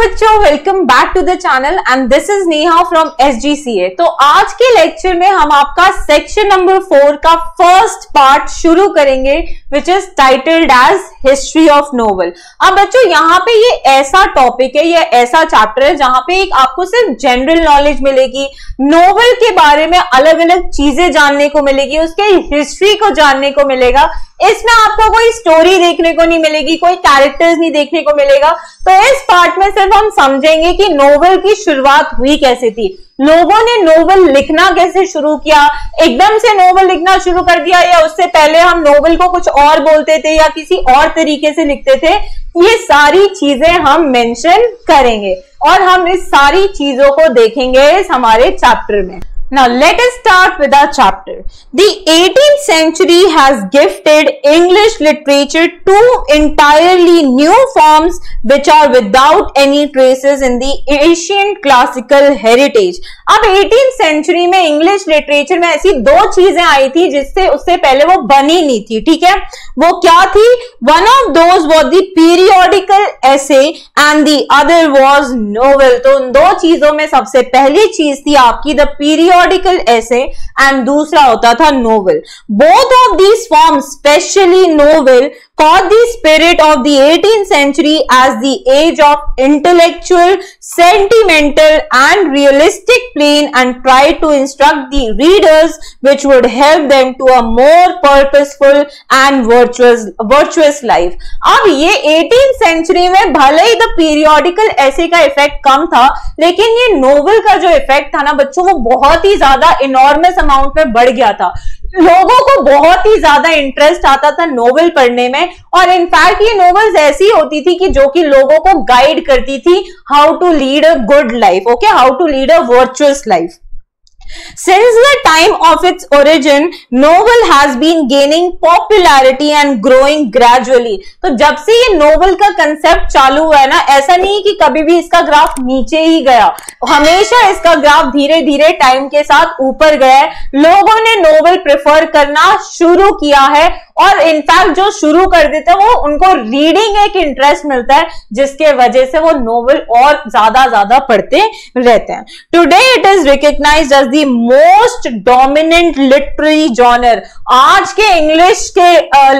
बच्चों, welcome back to the channel and this is Neha from SGCA। तो आज के लेक्चर में हम आपका सेक्शन नंबर 4 का फर्स्ट पार्ट शुरू करेंगे which is titled as history of novel. अब बच्चों यहाँ पे ये ऐसा टॉपिक है, ये ऐसा चैप्टर है जहां पे एक आपको सिर्फ जनरल नॉलेज मिलेगी, नोवेल के बारे में अलग अलग चीजें जानने को मिलेगी, उसके हिस्ट्री को जानने को मिलेगा। इसमें आपको कोई स्टोरी देखने को नहीं मिलेगी, कोई कैरेक्टर्स नहीं देखने को मिलेगा। तो इस पार्ट में सिर्फ हम समझेंगे कि नोवेल की शुरुआत हुई कैसे थी, लोगों ने नोवेल लिखना कैसे शुरू किया, एकदम से नोवेल लिखना शुरू कर दिया या उससे पहले हम नोवेल को कुछ और बोलते थे या किसी और तरीके से लिखते थे। ये सारी चीजें हम मेंशन करेंगे और हम इस सारी चीजों को देखेंगे इस हमारे चैप्टर में। Now let us start with our chapter. The 18th century has gifted English literature two entirely new forms which are without any traces in the ancient classical heritage. अब 18th century में English literature में ऐसी दो चीजें आई थी जिससे उससे पहले वो बनी नहीं थी, ठीक है। वो क्या थी? One of those was the periodical essay and the other was novel. तो उन दो चीजों में सबसे पहली चीज थी आपकी the periodical essay and दूसरा होता था novel. Both of these forms, especially novel, caught the spirit of the 18th century as the age of intellectual, sentimental and realistic plane and tried to instruct the readers which would help them to a more purposeful and virtuous life. अब ये 18th century में भले ही the periodical essay का effect कम था, लेकिन ये novel का जो इफेक्ट था ना बच्चों, वो बहुत ही ज्यादा इनॉर्मस अमाउंट में बढ़ गया था। लोगों को बहुत ही ज्यादा इंटरेस्ट आता था नोवेल पढ़ने में और इनफैक्ट ये नोवेल्स ऐसी होती थी कि जो कि लोगों को गाइड करती थी how to lead a good life, okay, how to lead a virtuous life. Since the time of its origin, novel has been gaining popularity and growing gradually. तो जब से ये नोवेल का कंसेप्ट चालू हुआ है ना, ऐसा नहीं कि कभी भी इसका ग्राफ नीचे ही गया, हमेशा इसका ग्राफ धीरे धीरे टाइम के साथ ऊपर गया है। लोगों ने नोवेल प्रेफर करना शुरू किया है और इनफैक्ट जो शुरू कर देते हैं वो उनको रीडिंग एक इंटरेस्ट मिलता है जिसके वजह से वो नोवेल और ज्यादा पढ़ते रहते हैं। Today it is recognised as the most dominant literary genre. आज के इंग्लिश के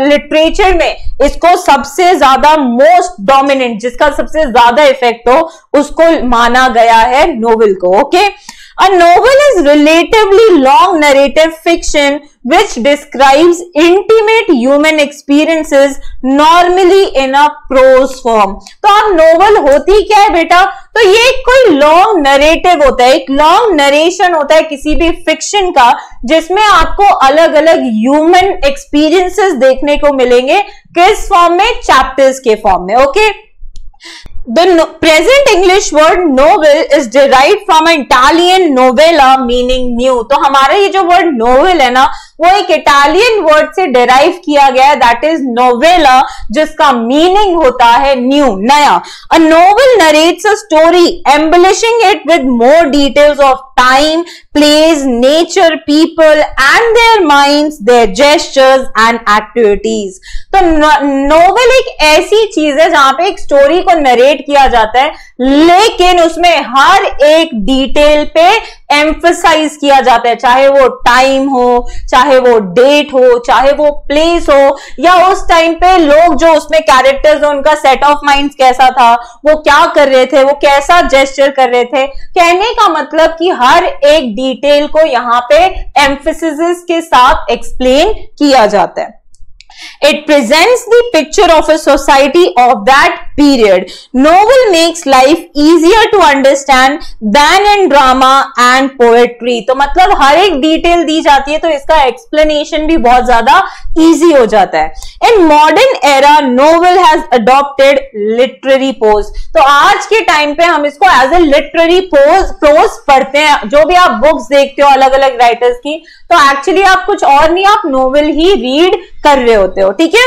लिटरेचर में इसको सबसे ज्यादा मोस्ट डोमिनेंट, जिसका सबसे ज्यादा इफेक्ट हो, उसको माना गया है नोवेल को, okay. A novel is relatively long narrative fiction which describes intimate human experiences normally in a prose form. तो अब नोवेल होती क्या है बेटा? तो ये कोई लॉन्ग नरेटिव होता है, एक लॉन्ग नरेशन होता है किसी भी फिक्शन का, जिसमें आपको अलग अलग ह्यूमन एक्सपीरियंसेस देखने को मिलेंगे। किस फॉर्म में? चैप्टर्स के फॉर्म में, okay. The present English word novel is derived from an Italian novella meaning new. तो हमारा ये जो वर्ड नोवेल है ना, वो एक इटालियन वर्ड से डिराइव किया गया है, दैट इज नोवेला, जिसका मीनिंग होता है न्यू, नया। A novel narrates a story, embellishing it with more details of time, place, nature, people and their minds, their gestures and activities. तो नोवेल एक ऐसी चीज है जहां पे एक स्टोरी को नरेट किया जाता है, लेकिन उसमें हर एक डिटेल पे एम्फसाइज किया जाता है, चाहे वो टाइम हो, चाहे वो डेट हो, चाहे वो प्लेस हो, या उस टाइम पे लोग जो उसमें कैरेक्टर्स हो उनका सेट ऑफ माइंड्स कैसा था, वो क्या कर रहे थे, वो कैसा जेस्चर कर रहे थे। कहने का मतलब कि हर एक डिटेल को यहाँ पे एम्फेसिस के साथ एक्सप्लेन किया जाता है। It presents the picture of a society of that period. Novel makes life easier to understand than in drama and poetry. तो मतलब हर एक डिटेल दी जाती है तो इसका एक्सप्लेनेशन भी बहुत ज्यादा इजी हो जाता है। In modern era, novel has adopted literary prose. तो आज के टाइम पे हम इसको एज ए लिटरेरी प्रोज पढ़ते हैं। जो भी आप बुक्स देखते हो अलग अलग राइटर्स की, तो एक्चुअली आप कुछ और नहीं, आप नोवेल ही रीड कर रहे होते हो, ठीक है।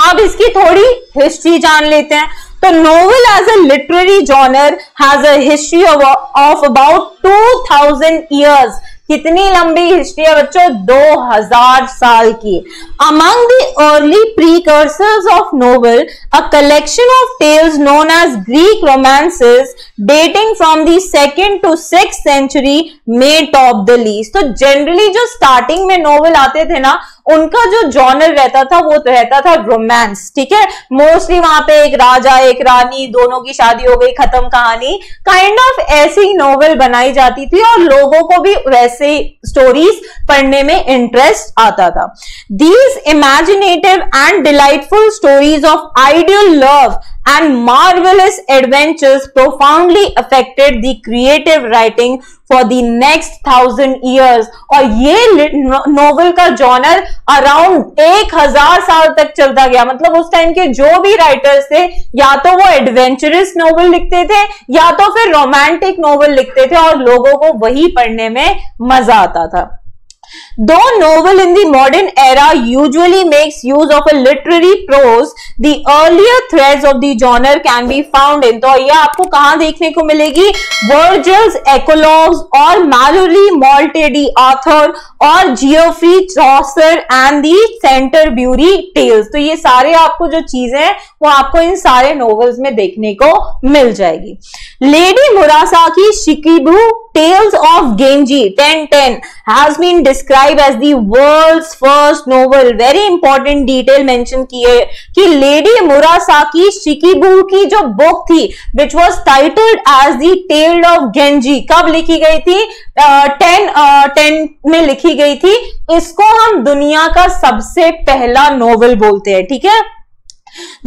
अब इसकी थोड़ी हिस्ट्री जान लेते हैं। तो novel as a literary genre has a history of about 2000 years. कितनी लंबी हिस्ट्री है बच्चों, 2000 साल की। Among the early precursors of novel, a collection of tales known as Greek romances dating from the 2nd to 6th century may top the list। तो generally जो starting में novel आते थे ना, उनका जो जॉनर रहता था वो रहता था रोमांस, ठीक है। मोस्टली वहां पे एक राजा एक रानी, दोनों की शादी हो गई, खत्म कहानी, काइंड ऑफ ऐसी नोवेल बनाई जाती थी और लोगों को भी वैसे स्टोरीज पढ़ने में इंटरेस्ट आता था। These imaginative and delightful stories of ideal love and marvelous adventures profoundly affected the creative writing for the next 1000 years। और ये नोवेल का जॉनर अराउंड 1000 साल तक चलता गया। मतलब उस टाइम के जो भी राइटर्स थे, या तो वो एडवेंचरस नोवेल लिखते थे या तो फिर रोमांटिक नोवेल लिखते थे, और लोगों को वही पढ़ने में मजा आता था। Though novel in the modern era usually makes use of a literary prose, the earlier threads of the genre can be found in, तो ये आपको कहां देखने को मिलेगी, Virgil's Eclogues और Malory Maltedy Arthur और Geoffrey Chaucer and the Canterbury Tales। तो ये सारे आपको जो चीजें हैं वो आपको इन सारे नोवेल्स में देखने को मिल जाएगी। Lady Murasaki Shikibu Tales of Genji 1010 has been described as the world's first novel। Very important detail mention की है कि लेडी मुरासाकी शिकिबू की जो बुक थी which was titled as the tale of Genji, कब लिखी गई थी, 1010 में लिखी गई थी। इसको हम दुनिया का सबसे पहला नोवेल बोलते हैं, ठीक है।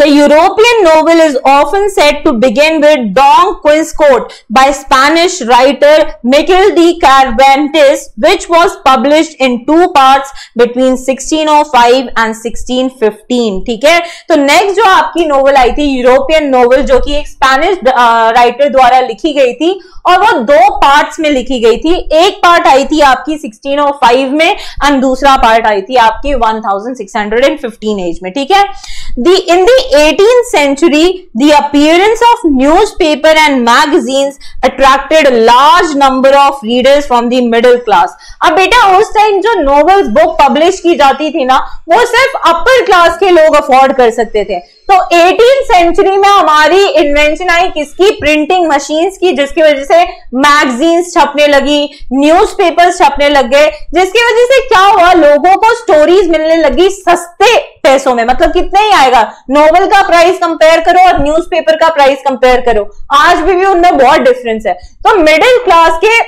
The European novel is often said to begin with Don Quixote by Spanish writer Miguel de Cervantes, which was published in 2 parts between 1605 and 1615। ठीक है, तो नेक्स्ट जो आपकी नोवेल आई थी यूरोपियन नोवेल, जो कि एक स्पेनिश राइटर द्वारा लिखी गई थी और वो 2 पार्ट्स में लिखी गई थी। एक पार्ट आई थी आपकी 1605 में एंड दूसरा पार्ट आई थी आपकी 1615 एज में, ठीक है। In the 18th century, the appearance of newspaper and magazines attracted a large number of readers from the middle class। अब बेटा उस टाइम जो नॉवेल्स बुक पब्लिश की जाती थी ना, वो सिर्फ अपर क्लास के लोग अफोर्ड कर सकते थे। तो 18th सेंचुरी में हमारी इन्वेंशन आई किसकी, प्रिंटिंग मशीन्स की, जिसकी वजह से मैगजीन्स छपने लगी, न्यूज़पेपर्स छपने लग गए, जिसकी वजह से क्या हुआ, लोगों को स्टोरीज मिलने लगी सस्ते पैसों में। मतलब कितने ही आएगा, नोवेल का प्राइस कंपेयर करो और न्यूज़पेपर का प्राइस कंपेयर करो, आज भी उनमें बहुत डिफरेंस है। तो मिडिल क्लास के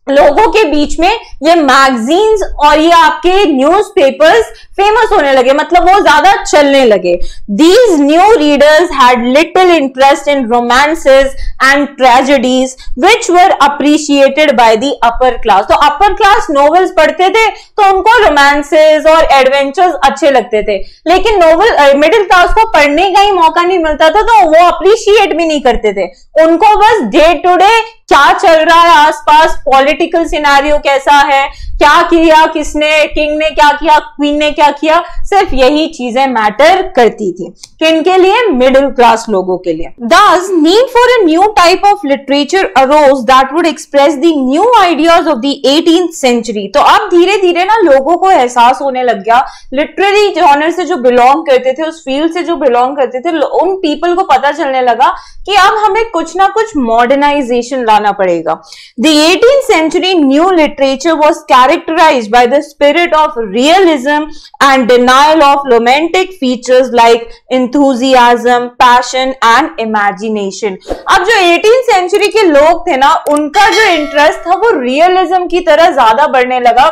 लोगों के बीच में ये मैगजीन्स और ये आपके न्यूज़पेपर्स फेमस होने लगे, मतलब वो ज्यादा चलने लगे। These new readers had little interest in romances and tragedies which were appreciated by the upper class। तो अपर क्लास नॉवेल्स पढ़ते थे तो उनको रोमांसेस और एडवेंचर्स अच्छे लगते थे, लेकिन नॉवेल मिडिल क्लास को पढ़ने का ही मौका नहीं मिलता था, तो वो अप्रिशिएट भी नहीं करते थे। उनको बस डे टू डे क्या चल रहा है आसपास, पॉलिटिकल सिनेरियो कैसा है, क्या किया किसने, किंग ने क्या किया, क्वीन ने क्या किया, सिर्फ यही चीजें मैटर करती थी। किनके लिए, मिडिल क्लास लोगों के लिए। Thus, need for a new type of literature arose that would express the new ideas of the 18th century। तो अब धीरे धीरे ना लोगों को एहसास होने लग गया, लिटरेरी जॉनर से जो बिलोंग करते थे, उस फील्ड से जो बिलोंग करते थे, उन पीपल को पता चलने लगा कि अब हमें कुछ ना कुछ मॉडर्नाइजेशन लाना पड़ेगा। The 18th century new literature was characterized by the spirit of realism and denial of romantic features like enthusiasm, passion and imagination। अब जो 18th century के लोग थे ना, उनका जो इंटरेस्ट था वो रियलिज्म की तरह ज्यादा बढ़ने लगा,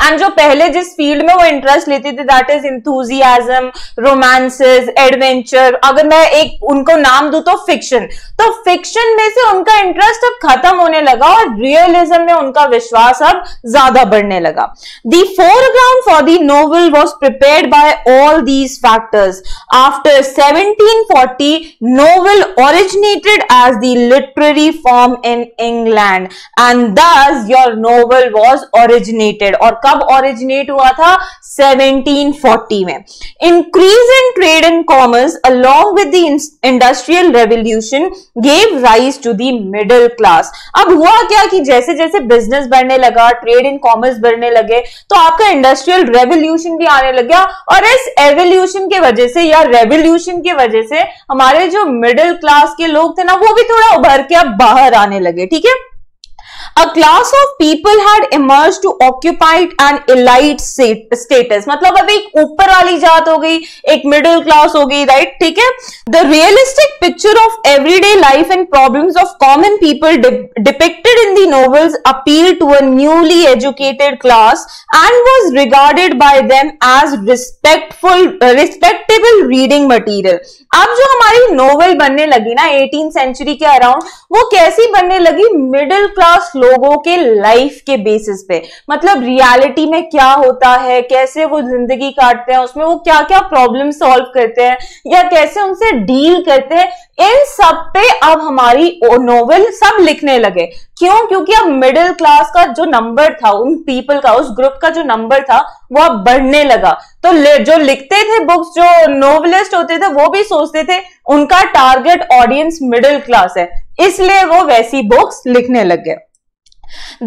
एंड जो पहले जिस फील्ड में वो इंटरेस्ट लेते थे that is enthusiasm, romances, adventure, अगर मैं एक उनको नाम दूं तो फिक्शन, तो फिक्शन में से उनका इंटरेस्ट अब खत्म होने लगा और रियलिज्म में उनका विश्वास अब ज्यादा बढ़ने लगा। The foreground for the novel was prepared by all these factors. After 1740 novel originated as the literary form in England and thus your novel was originated। और कब ओरिजिनेट हुआ था? 1740 में। Increase in trade and commerce along with the industrial revolution gave rise to the middle class. अब हुआ क्या कि जैसे जैसे बिजनेस बढ़ने लगा, ट्रेड एंड कॉमर्स बढ़ने लगे, तो आपका इंडस्ट्रियल रेवोल्यूशन भी आने लग गया, और इस एवोल्यूशन के वजह से या रेवोल्यूशन की वजह से हमारे जो मिडिल क्लास के लोग थे ना, वो भी थोड़ा उभर के अब बाहर आने लगे। ठीक है, A class of people had emerged to occupy an elite status, मतलब अब एक ऊपर वाली जात हो गई, एक मिडिल क्लास हो गई, राइट? ठीक है, The realistic picture of everyday life and problems of common people depicted in the novels appealed to a newly educated class and was regarded by them as respectable reading material. अब जो हमारी novel बनने लगी ना 18th century के around, वो कैसी बनने लगी? मिडिल क्लास लोगों के लाइफ के बेसिस पे, मतलब रियलिटी में क्या होता है, कैसे वो जिंदगी काटते हैं, उसमें वो क्या क्या प्रॉब्लम सॉल्व करते हैं या कैसे उनसे डील करते हैं, इन सब पे अब हमारी नोवेल सब लिखने लगे। क्यों? क्योंकि अब मिडिल क्लास का जो नंबर था, उन पीपल का, उस ग्रुप का जो नंबर था, वो अब बढ़ने लगा। तो जो लिखते थे बुक्स, जो नोवेलिस्ट होते थे, वो भी सोचते थे उनका टारगेट ऑडियंस मिडिल क्लास है, इसलिए वो वैसी बुक्स लिखने लग गए।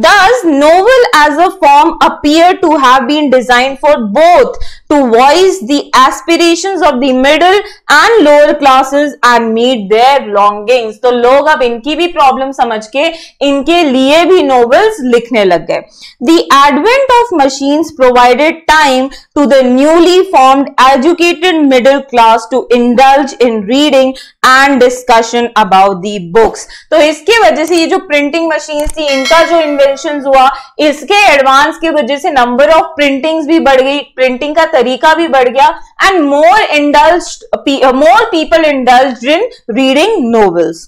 Thus, novel as a form appear to have been designed for both to voice the aspirations of the middle and lower classes and meet their longings. तो लोग अब इनकी भी प्रॉब्लम समझ के इनके लिए भी नोवेल्स लिखने लग गए। The advent of machines provided time to the newly formed educated middle class to indulge in reading and discussion about the books. तो इसके वजह से ये जो प्रिंटिंग मशीन थी, इनका जो इन्वेंशन हुआ, इसके एडवांस की वजह से नंबर ऑफ प्रिंटिंग्स भी बढ़ गई, प्रिंटिंग का तरीका भी बढ़ गया, and more people indulged in reading novels.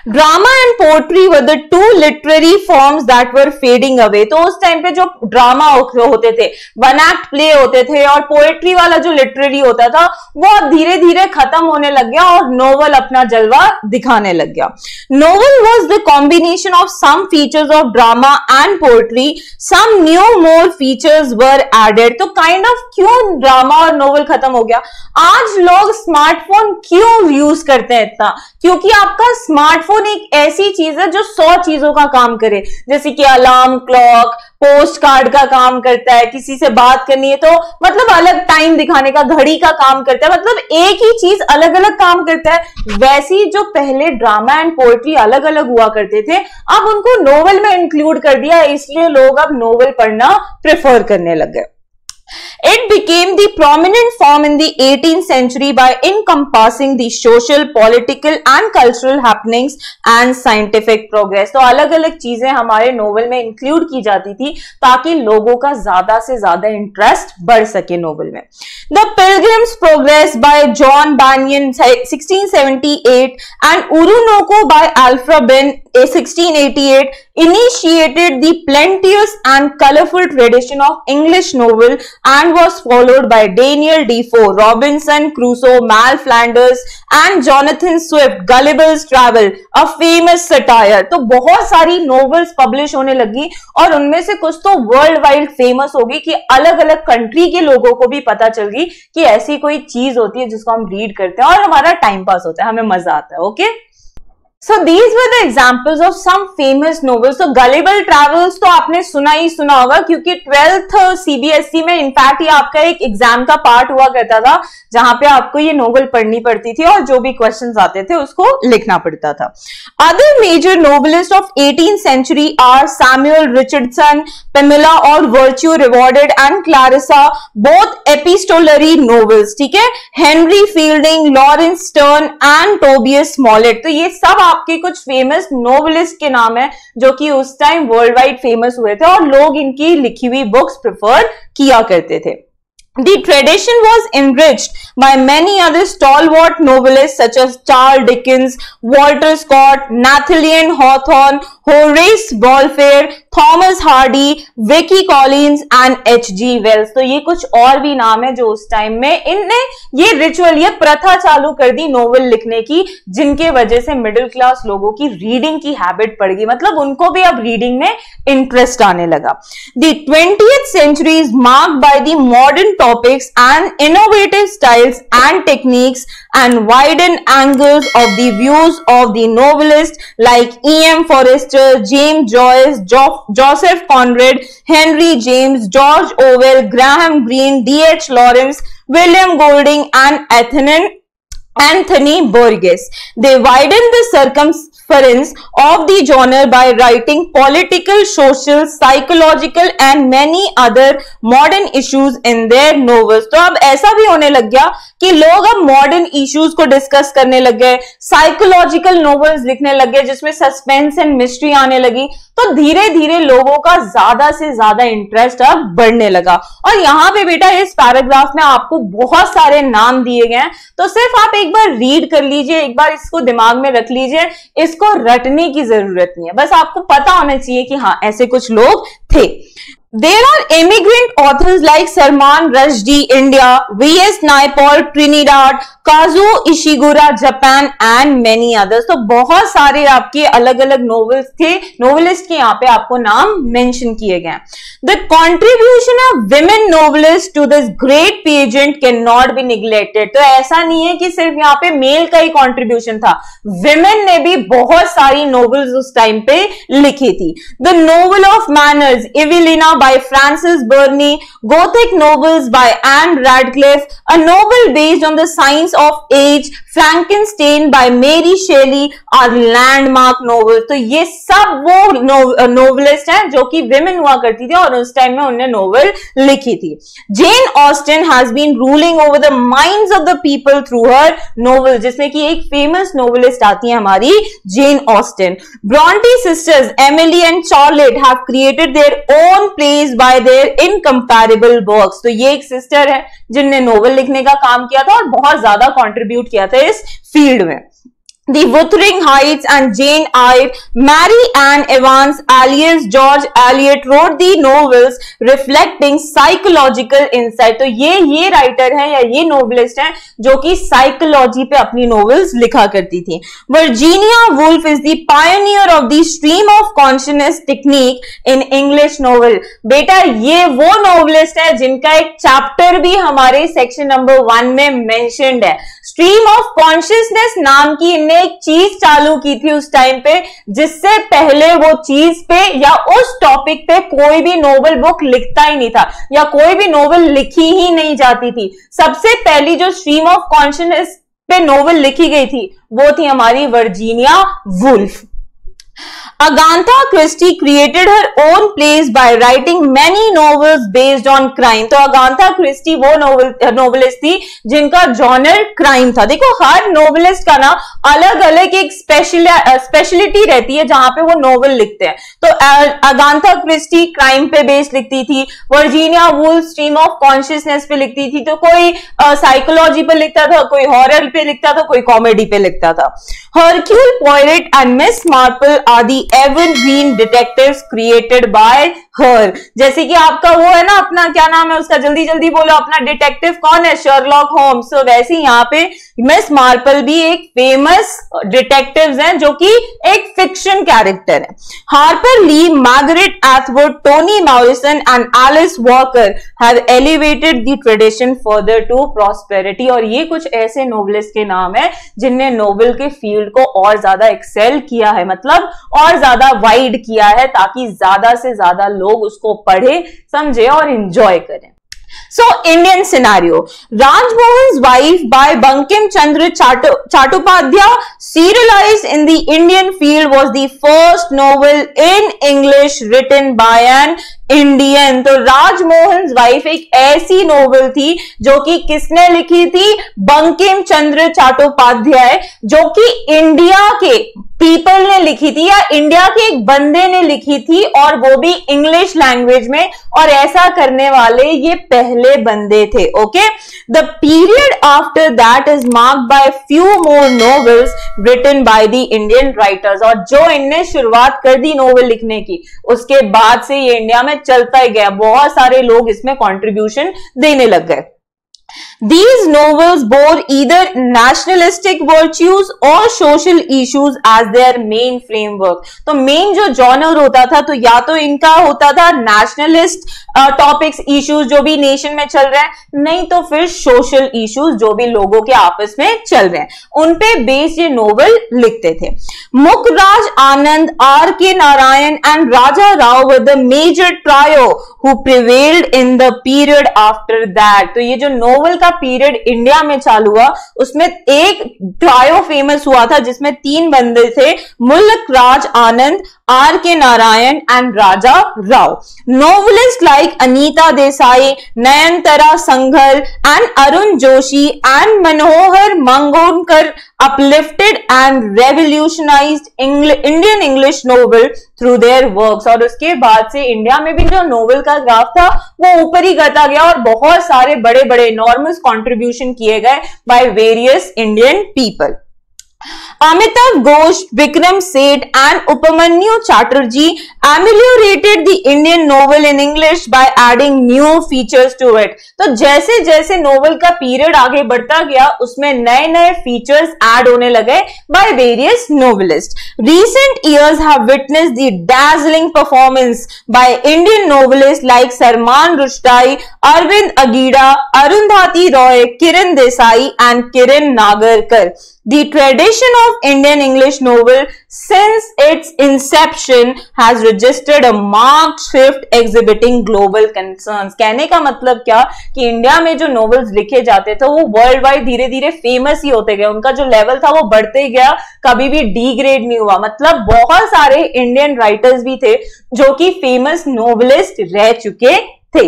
Drama and poetry were the two literary forms that were fading away. तो उस टाइम पे जो ड्रामा होते थे, वन एक्ट प्ले होते थे, और पोएट्री वाला जो लिटरेरी होता था, वो धीरे धीरे खत्म होने लग गया और नोवेल अपना जलवा दिखाने लग गया। Novel was the combination of some features of drama and poetry, some new more features were added. तो काइंड ऑफ क्यों ड्रामा और नोवेल खत्म हो गया? आज लोग स्मार्टफोन क्यों यूज करते हैं इतना? क्योंकि आपका स्मार्टफोन एक ऐसी चीज है जो 100 चीजों का काम करे, जैसे कि अलार्म क्लॉक, पोस्ट कार्ड का काम करता है, किसी से बात करनी है तो मतलब अलग टाइम दिखाने का, घड़ी का काम करता है, मतलब एक ही चीज अलग अलग काम करता है। वैसी जो पहले ड्रामा एंड पोएट्री अलग अलग हुआ करते थे, अब उनको नोवेल में इंक्लूड कर दिया, इसलिए लोग अब नोवेल पढ़ना प्रेफर करने लग गए। It became the prominent form in the 18th century by encompassing the social, political and cultural happenings and scientific progress. तो अलग अलग चीजें हमारे नोवेल में इंक्लूड की जाती थी ताकि लोगों का ज्यादा से ज्यादा इंटरेस्ट बढ़ सके नोवेल में। The Pilgrim's Progress by John Bunyan 1678 and Orinoco by Alfred Bell 1688 initiated the plenteous and colorful tradition of English novel and was followed by Daniel Defoe, Robinson Crusoe, Mal Flanders and Jonathan Swift, Gulliver's Travel, a famous satire। तो बहुत सारी novels publish होने लगी और उनमें से कुछ तो वर्ल्ड वाइड फेमस होगी कि अलग अलग कंट्री के लोगों को भी पता चल गई कि ऐसी कोई चीज होती है जिसको हम रीड करते हैं और हमारा टाइम पास होता है, हमें मजा आता है। Okay, So these were the examples of some famous novels. So Gulliver Travels तो आपने सुना ही सुना होगा क्योंकि 12th CBSE में इनफैक्ट ये आपका एक एग्जाम का पार्ट हुआ करता था जहां पे आपको ये नोवेल पढ़नी पड़ती थी और जो भी क्वेश्चंस आते थे उसको लिखना पड़ता था। Other major novelists of 18th century are Samuel Richardson, Pamela or Virtue Rewarded and Clarissa, both epistolary novels, ठीक है, Henry Fielding, Lawrence Sterne and Tobias Smollett। तो ये सब आपके कुछ फेमस नोवेलिस्ट के नाम है जो कि उस टाइम वर्ल्ड वाइड फेमस हुए थे और लोग इनकी लिखी हुई बुक्स प्रेफर किया करते थे। The tradition was enriched by many other stalwart novelists such as Charles Dickens, Walter Scott, Nathaniel Hawthorne, Horace Walpole, Thomas Hardy, Wilkie Collins and H G. Wells. तो ये कुछ और भी नाम है जो उस टाइम में इनने ये रिचुअल, ये प्रथा चालू कर दी नोवेल लिखने की, जिनके वजह से मिडिल क्लास लोगों की रीडिंग की हैबिट पड़ गई, मतलब उनको भी अब रीडिंग में इंटरेस्ट आने लगा। The 20th century is marked by the modern topics and innovative styles and techniques and widen angles of the views of the novelists like E.M. Forster, James Joyce, Joseph Conrad, Henry James, George Orwell, Graham Greene, D.H. Lawrence, William Golding and Anthony Burgess. They widen the circumference of the genre by writing political, social, psychological and many other modern issues in their novels. तो अब ऐसा भी होने लग गया कि लोग अब मॉडर्न इश्यूज को डिस्कस करने लग गए, साइकोलॉजिकल नॉवेल्स लिखने लग गए जिसमें सस्पेंस एंड मिस्ट्री आने लगी। तो धीरे धीरे लोगों का ज्यादा से ज्यादा इंटरेस्ट अब बढ़ने लगा। और यहाँ पे बेटा इस पैराग्राफ में आपको बहुत सारे नाम दिए गए हैं, तो सिर्फ आप एक बार रीड कर लीजिए, एक बार इसको दिमाग में रख लीजिए, इसको रटने की जरूरत नहीं है, बस आपको पता होना चाहिए कि हाँ ऐसे कुछ लोग थे। There are immigrant authors like Salman Rushdie, India, V.S. Naipaul, Trinidad, काजू इशिगुरा, जापान एंड मेनी अदर्स। तो बहुत सारे आपके अलग अलग नॉवेल्स थे, नॉवेलिस्ट के यहाँ पे आपको नाम मेंशन किए गए। The contribution of women novelist to this great pageant can not be neglected. तो ऐसा नहीं है कि सिर्फ यहाँ पे मेल का ही कॉन्ट्रीब्यूशन था, विमेन ने भी बहुत सारी नॉवेल्स उस टाइम पे लिखी थी। The novel of manners, Evelina by Frances Burney, Gothic novels by Anne Radcliffe, a novel based on the science of age, Frankenstein by Mary Shelley are landmark novels। तो ये सब वो नोवेलिस्ट हैं जो कि विमेन हुआ करती थी और उस टाइम में उन्होंने नोवेल लिखी थी। Jane Austen has been ruling over the minds of the people through her novel, जिसमें कि एक फेमस नोवेलिस्ट आती है हमारी Jane Austen. Bronte sisters Emily and Charlotte have created their own plays by their incomparable works। तो ये एक sister है जिनने नोवेल लिखने का काम किया था और बहुत ज्यादा कंट्रीब्यूट किया था इस फील्ड में। The Wuthering Heights and Jane Eyre, Mary Ann Evans, alias George Eliot wrote the novels reflecting psychological insight। तो ये राइटर है या ये नोवेलिस्ट है जो कि साइकोलॉजी पे अपनी नोवेल्स लिखा करती थी। Virginia Woolf is the pioneer of the stream of consciousness technique in English novel। बेटा ये वो नोवेलिस्ट है जिनका एक चैप्टर भी हमारे सेक्शन नंबर 1 में मेंशन्ड है। स्ट्रीम ऑफ कॉन्शियसनेस नाम की इनने एक चीज चालू की थी उस टाइम पे, जिससे पहले वो चीज पे या उस टॉपिक पे कोई भी नोवेल बुक लिखता ही नहीं था या कोई भी नोवेल लिखी ही नहीं जाती थी। सबसे पहली जो स्ट्रीम ऑफ कॉन्शियसनेस पे नोवेल लिखी गई थी वो थी हमारी Virginia Woolf. Agatha Christie created her own plays by writing many novels based on crime। तो अगाथा क्रिस्टी वो नोवेलिस्ट थी जिनका जॉनर क्राइम था। देखो हर नोवेलिस्ट का ना अलग अलग एक स्पेशलिटी रहती है जहां पे वो नोवेल लिखते हैं। तो अगाथा क्रिस्टी क्राइम पे बेस्ड लिखती थी, Virginia Woolf stream of consciousness पे लिखती थी, तो कोई साइकोलॉजी पे लिखता था, कोई हॉरर पे लिखता था, कोई कॉमेडी पे लिखता था। Hercule Poirot and Miss Marple are the evergreen detectives created by her। जैसे कि आपका वो है ना अपना क्या नाम है उसका, जल्दी जल्दी बोलो, अपना डिटेक्टिव कौन है, शर्लॉक होम्स। तो वैसे यहाँ पे मिस मार्पल भी एक फेमस डिटेक्टिव्स हैं जो कि एक फिक्शन कैरेक्टर है। Harper Lee, Margaret Atwood, Toni Morrison and Alice Walker have elevated the tradition further to prosperity. और ये कुछ ऐसे नोवेलिस्ट के नाम है जिनने नोवेल के फील्ड को और ज्यादा एक्सेल किया है, मतलब और ज्यादा वाइड किया है ताकि ज्यादा से ज्यादा लोग उसको पढ़े, समझे और एंजॉय करें। So Indian scenario, Rajmohan's Wife by Bankim Chandra Chattopadhyay, serialized in the Indian field, was the first novel in English written by an Indian. तो राजमोहन वाइफ एक ऐसी नोवेल थी जो कि किसने लिखी थी? बंकिम चंद्र चट्टोपाध्याय, जो कि इंडिया के पीपल ने लिखी थी या इंडिया के एक बंदे ने लिखी थी, और वो भी इंग्लिश लैंग्वेज में, और ऐसा करने वाले ये पहले बंदे थे। Okay, the period after that is marked by few more novels written by the Indian writers. और जो इनने शुरुआत कर दी नॉवेल लिखने की, उसके बाद से ये इंडिया में चलता ही गया, बहुत सारे लोग इसमें कंट्रीब्यूशन देने लग गए। These novels bore either nationalistic virtues or social issues as their main framework. तो मेन जो जॉनर होता था, तो या तो इनका होता था नेशनलिस्ट टॉपिक्स, इश्यूज जो भी नेशन में चल रहे हैं, नहीं तो फिर सोशल इश्यूज जो भी लोगों के आपस में चल रहे हैं, उन पे बेस्ड ये नोवेल लिखते थे। मुकराज Anand, R K Narayan and Raja Rao were the major trio who prevailed in the period after that. तो ये जो नोवेल का पीरियड इंडिया में चालू हुआ, उसमें एक ट्रायो फेमस हुआ था जिसमें 3 बंदे थे, Mulk Raj Anand, R K Narayan and Raja Rao. Novelist like Anita Desai, Nayantara Sahgal and Arun Joshi and Manohar Malgonkar uplifted and revolutionized Indian English novel through their works। और उसके बाद से इंडिया में भी जो नोवेल का ग्राफ था वो ऊपर ही करता गया, और बहुत सारे बड़े बड़े enormous contribution किए गए by various Indian people। Amitav Ghosh, Vikram Seth and Upamanyu Chatterjee ameliorated the Indian novel in English by adding new features to it। तो जैसे जैसे नोवेल का पीरियड आगे बढ़ता गया, उसमें नए नए फीचर्स ऐड होने लगे by various novelists। Recent years have witnessed the dazzling performance by Indian novelists like Salman Rushdie, Arvind Agida, Arundhati Roy, Kiran Desai and Kiran Nagarkar। The tradition of Indian English novel since its inception has registered a marked shift exhibiting global concerns। कहने का मतलब क्या कि India में जो novels लिखे जाते थे वो वर्ल्ड वाइड धीरे धीरे फेमस ही होते गए, उनका जो लेवल था वो बढ़ते गया, कभी भी डिग्रेड नहीं हुआ। मतलब बहुत सारे इंडियन राइटर्स भी थे जो कि फेमस नॉवेलिस्ट रह चुके थे।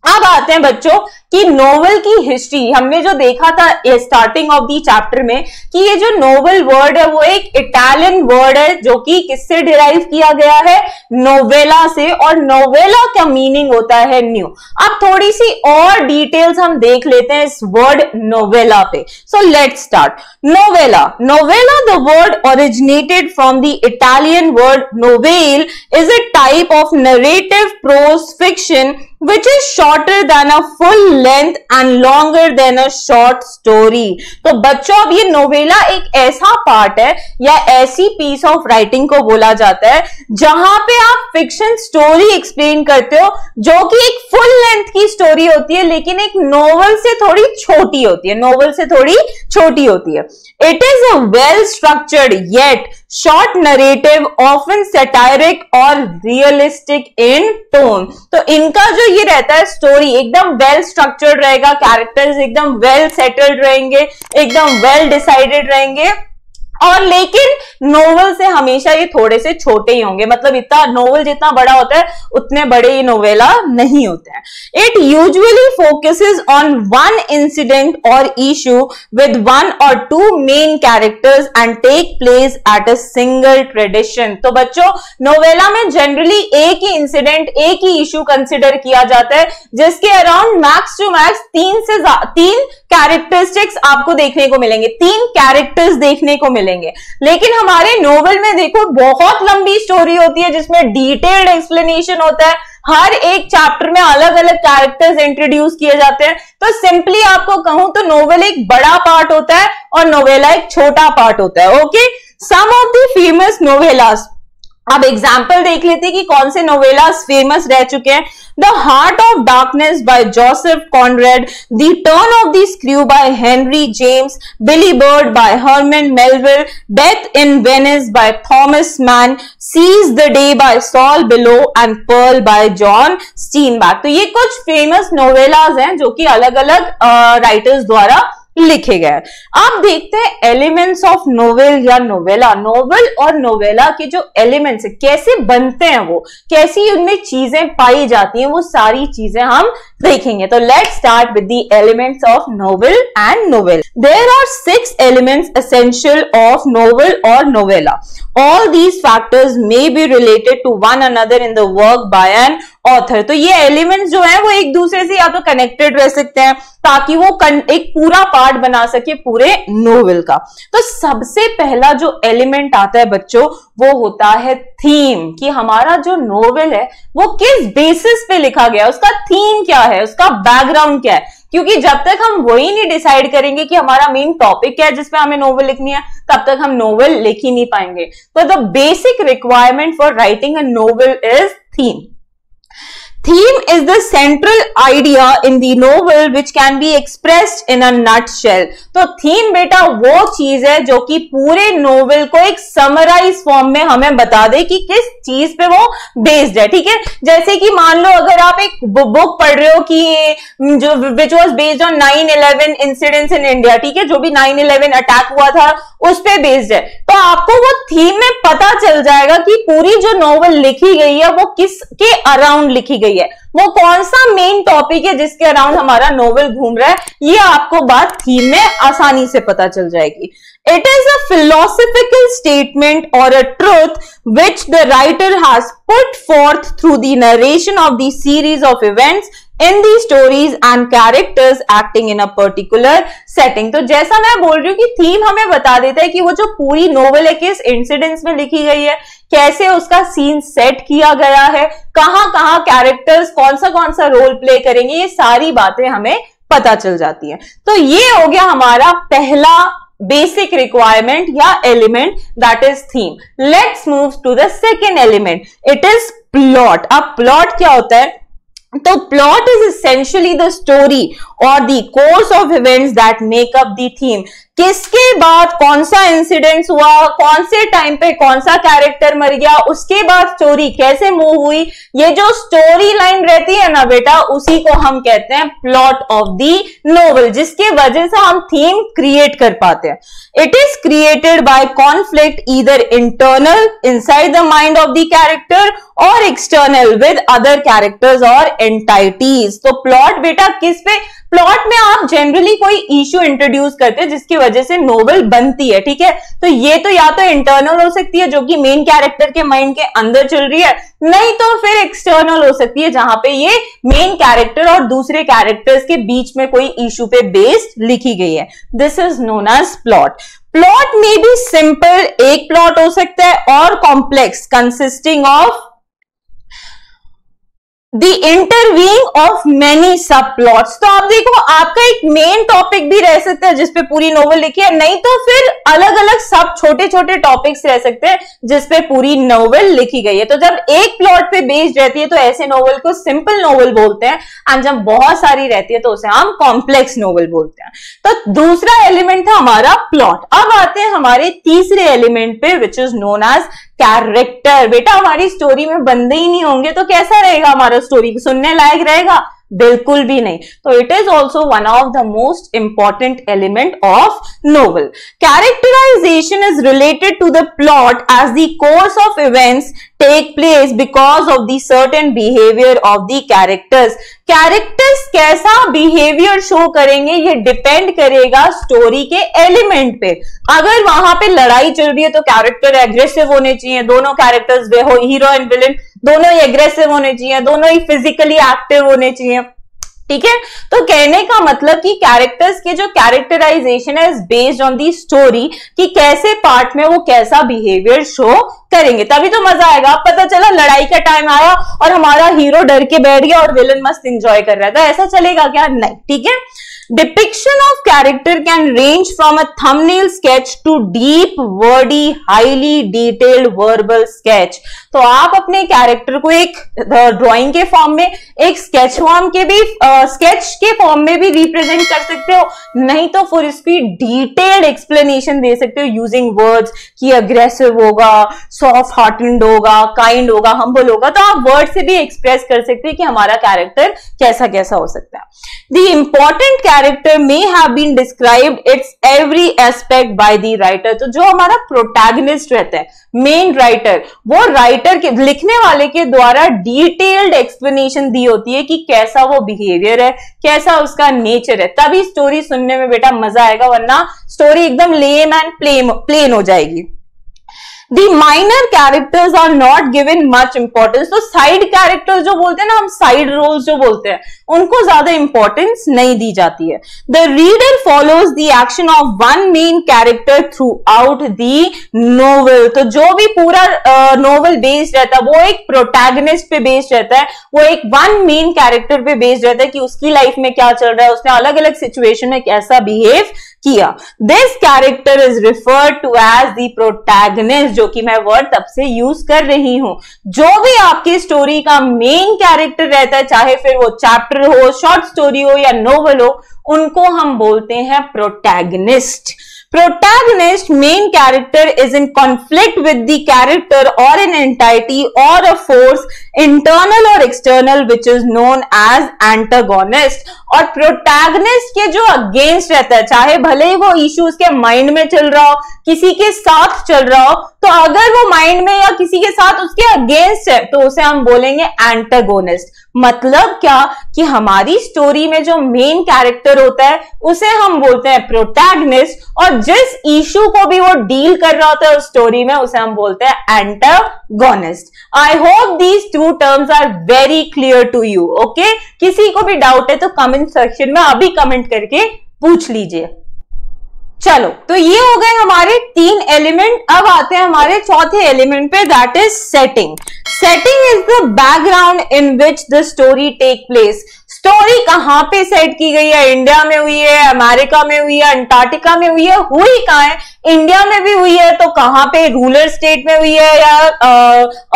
अब आते हैं बच्चों कि नोवेल की हिस्ट्री। हमने जो देखा था स्टार्टिंग ऑफ दी चैप्टर में कि ये जो नोवेल वर्ड है वो एक इटालियन वर्ड है जो कि किससे डिराइव किया गया है? नोवेला से, और नोवेला का मीनिंग होता है न्यू। अब थोड़ी सी और डिटेल्स हम देख लेते हैं इस वर्ड नोवेला पे। So let's start. Novella the word originated from the Italian word novel is a type of narrative pros fiction which is shorter than a full length and longer than a short story। तो बच्चों अब ये novella एक ऐसा part है या ऐसी piece of writing को बोला जाता है जहां पे आप फिक्शन स्टोरी एक्सप्लेन करते हो जो कि एक फुल लेंथ की स्टोरी होती है, लेकिन एक नोवेल से थोड़ी छोटी होती है, नोवेल से थोड़ी छोटी होती है। It is a well structured yet short narrative, often satiric और realistic in tone। तो इनका जो ये रहता है स्टोरी एकदम वेल स्ट्रक्चर्ड रहेगा, कैरेक्टर्स एकदम वेल सेटल्ड रहेंगे, एकदम वेल डिसाइडेड रहेंगे, और लेकिन नोवेल से हमेशा ये थोड़े से छोटे ही होंगे। मतलब इतना नोवेल जितना बड़ा होता है उतने बड़े ये नोवेला नहीं होते हैं। It usually focuses on one incident और issue with 1 or 2 main characters and take place at a single tradition. तो बच्चों नोवेला में जनरली एक ही इंसिडेंट, एक ही इशू कंसिडर किया जाता है जिसके around max to max 3 characteristics आपको देखने को मिलेंगे, 3 कैरेक्टर्स देखने को मिलेंगे। लेकिन हमारे नोवेल में देखो बहुत लंबी स्टोरी होती है जिसमें डिटेल्ड एक्सप्लेनेशन होता है, हर एक चैप्टर में अलग अलग कैरेक्टर्स इंट्रोड्यूस किए जाते हैं। तो सिंपली आपको कहूं तो नोवेल एक बड़ा पार्ट होता है और नोवेला एक छोटा पार्ट होता है। Okay, some of the famous novellas, अब एग्जाम्पल देख लेते हैं कि कौन से नोवेलास फेमस रह चुके हैं। The heart of darkness by Joseph Conrad, the turn of the screw by Henry James, Billy Budd by Herman Melville, death in Venice by Thomas Mann, seize the day by Saul Bellow and pearl by John Steinbeck. तो ये कुछ famous नोवेलास हैं जो कि अलग अलग writers द्वारा लिखे गए। अब देखते हैं एलिमेंट्स ऑफ नोवेल या नोवेला। नोवेल और नोवेला के जो एलिमेंट्स है कैसे बनते हैं, वो कैसी उनमें चीजें पाई जाती हैं, वो सारी चीजें हम देखेंगे। तो let's start with the elements of novel and novel. There are 6 elements essential of novel और novella. All these factors may be related to one another in the work by an author. तो ये elements जो है वो एक दूसरे से या तो कनेक्टेड रह सकते हैं ताकि वो एक पूरा पार्ट बना सके पूरे नोवेल का। तो सबसे पहला जो एलिमेंट आता है बच्चों वो होता है थीम, कि हमारा जो नोवेल है वो किस बेसिस पे लिखा गया है, उसका थीम क्या है, उसका बैकग्राउंड क्या है। क्योंकि जब तक हम वही नहीं डिसाइड करेंगे कि हमारा मेन टॉपिक क्या है जिसपे हमें नोवेल लिखनी है, तब तक हम नोवेल लिख ही नहीं पाएंगे। तो the basic requirement for writing a novel is theme. Theme is the central idea in the novel which can be expressed in a nutshell. तो थीम बेटा वो चीज है जो कि पूरे नोवेल को एक समराइज फॉर्म में हमें बता दे कि किस चीज पे वो बेस्ड है। ठीक है, जैसे कि मान लो अगर आप एक बुक पढ़ रहे हो कि जो which was based on 9/11 incidents in India, ठीक है, जो भी 9/11 अटैक हुआ था उस पे बेस्ड है, तो आपको वो थीम में पता चल जाएगा कि पूरी जो नोवेल लिखी गई है वो किसके अराउंड लिखी गई है, वो कौन सा मेन टॉपिक है जिसके अराउंड हमारा नोवेल घूम रहा है, ये आपको बात थीम में आसानी से पता चल जाएगी। It is a philosophical statement or a truth which the writer has put forth through the narration of the series of events in the stories and characters acting in a particular setting। तो जैसा मैं बोल रही हूँ कि theme हमें बता देता है कि वो जो पूरी नोवेल है किस इंसिडेंट्स में लिखी गई है, कैसे उसका सीन सेट किया गया है, कहाँ कैरेक्टर्स कौन सा रोल प्ले करेंगे, ये सारी बातें हमें पता चल जाती है। तो ये हो गया हमारा पहला बेसिक रिक्वायरमेंट या element, that is theme. Let's move to the second element, it is plot. अब प्लॉट क्या होता है? तो plot is essentially the story और the course of events that make up the theme. किसके बाद कौन सा इंसिडेंट हुआ, कौन से टाइम पे कौन सा कैरेक्टर मर गया, उसके बाद स्टोरी कैसे मूव हुई, ये जो स्टोरी लाइन रहती है ना बेटा, उसी को हम कहते हैं प्लॉट ऑफ द नोवेल, जिसके वजह से हम थीम क्रिएट कर पाते हैं। It is created by conflict either internal inside the mind of the character और एक्सटर्नल विद अदर कैरेक्टर्स और एंटाइटीज। तो प्लॉट बेटा किस पे, प्लॉट में आप जनरली कोई इश्यू इंट्रोड्यूस करते हैं जिसकी वजह से नोवेल बनती है। ठीक है, तो ये तो या तो इंटरनल हो सकती है जो कि मेन कैरेक्टर के माइंड के अंदर चल रही है, नहीं तो फिर एक्सटर्नल हो सकती है जहां पे ये मेन कैरेक्टर और दूसरे कैरेक्टर्स के बीच में कोई इश्यू पे बेस्ड लिखी गई है। This is known as plot. Plot में भी सिंपल एक प्लॉट हो सकता है और complex consisting of The interweaving of many subplots। तो आप देखो आपका एक मेन टॉपिक भी रह सकता है जिसपे पूरी नोवेल लिखी है, नहीं तो फिर अलग अलग सब छोटे छोटे टॉपिक्स रह सकते हैं जिसपे पूरी नोवेल लिखी गई है। तो जब एक प्लॉट पे बेस्ड रहती है तो ऐसे नोवेल को सिंपल नोवेल बोलते हैं, एंड जब बहुत सारी रहती है तो उसे हम कॉम्प्लेक्स नोवेल बोलते हैं। तो दूसरा एलिमेंट था हमारा प्लॉट। अब आते हैं हमारे तीसरे एलिमेंट पे which is known as character. बेटा हमारी स्टोरी में बंदे ही नहीं होंगे तो कैसा रहेगा हमारा स्टोरी, सुनने लायक रहेगा? बिल्कुल भी नहीं। तो it is also one of the most important element of novel. Characterisation is related to the plot as the course of events take place because of the certain behaviour of the characters. Characters कैसा behaviour show करेंगे ये depend करेगा story के element पे। अगर वहां पे लड़ाई चल रही है तो कैरेक्टर एग्रेसिव होने चाहिए, दोनों कैरेक्टर्स हीरो एंड विलेन दोनों ही एग्रेसिव होने चाहिए, दोनों ही फिजिकली एक्टिव होने चाहिए। ठीक है, तो कहने का मतलब कि कैरेक्टर्स के जो कैरेक्टराइजेशन है is based on the story कि कैसे पार्ट में वो कैसा बिहेवियर शो करेंगे, तभी तो मजा आएगा। पता चला लड़ाई का टाइम आया और हमारा हीरो डर के बैठ गया और विलन मस्त एंजॉय कर रहा था, ऐसा चलेगा क्या? नहीं। ठीक है, Depiction of character can range from a thumbnail sketch to deep, wordy, highly detailed verbal sketch। तो आप अपने कैरेक्टर को एक ड्राइंग के फॉर्म में, एक स्केच फॉर्म के भी स्केच के फॉर्म में भी रिप्रेजेंट कर सकते हो, नहीं तो फिर इसकी डिटेल्ड एक्सप्लेनेशन दे सकते हो यूजिंग वर्ड्स कि अग्रेसिव होगा, सॉफ्ट हार्टेड होगा, काइंड होगा, हम्बल होगा। तो आप वर्ड से भी एक्सप्रेस कर सकते हो कि हमारा कैरेक्टर कैसा कैसा हो सकता है। The important character may have been described its every aspect by the writer. तो जो हमारा प्रोटैगनिस्ट रहता है, मेन राइटर, वो राइटर के, लिखने वाले के द्वारा डिटेल्ड एक्सप्लेनेशन दी होती है कि कैसा वो बिहेवियर है, कैसा उसका नेचर है, तभी स्टोरी सुनने में बेटा मजा आएगा, वरना स्टोरी एकदम लेम एंड प्लेन हो जाएगी. The minor characters are not given much importance. तो साइड कैरेक्टर्स जो बोलते हैं ना हम, साइड रोल्स जो बोलते हैं, उनको ज्यादा इंपॉर्टेंस नहीं दी जाती है. The reader follows the action of one main character throughout the novel. तो जो भी पूरा नोवेल बेस्ड रहता है वो एक प्रोटैगनिस्ट पे बेस्ड रहता है, वो एक वन मेन कैरेक्टर पे बेस्ड रहता है कि उसकी लाइफ में क्या चल रहा है, उसने अलग अलग सिचुएशन में कैसा बिहेव किया. This character is referred to as the protagonist, जो कि मैं वर्ड तब से यूज कर रही हूं. जो भी आपकी स्टोरी का मेन कैरेक्टर रहता है, चाहे फिर वो चैप्टर हो, शॉर्ट स्टोरी हो या नोवेल हो, उनको हम बोलते हैं protagonist. Protagonist main character is in conflict with the character or an entity or a force internal or external which is known as antagonist. और protagonist के जो against रहता है, चाहे भले ही वो इश्यू उसके माइंड में चल रहा हो, किसी के साथ चल रहा हो, तो अगर वो माइंड में या किसी के साथ उसके अगेंस्ट है तो उसे हम बोलेंगे एंटागोनिस्ट. मतलब क्या कि हमारी स्टोरी में जो मेन कैरेक्टर होता है उसे हम बोलते हैं प्रोटैगनिस्ट, और जिस इशू को भी वो डील कर रहा होता है उस स्टोरी में उसे हम बोलते हैं antagonist. I hope these two terms are very clear to you. Okay, किसी को भी डाउट है तो कमेंट सेक्शन में अभी कमेंट करके पूछ लीजिए. चलो, तो ये हो गए हमारे 3 एलिमेंट. अब आते हैं हमारे चौथे एलिमेंट पे, that is setting. Setting is the background in which the story take place. Story कहां पे सेट की गई है? इंडिया में हुई है, अमेरिका में हुई है, अंटार्कटिका में हुई है, हुई कहां है? इंडिया में भी हुई है तो कहां पे? रूरल स्टेट में हुई है या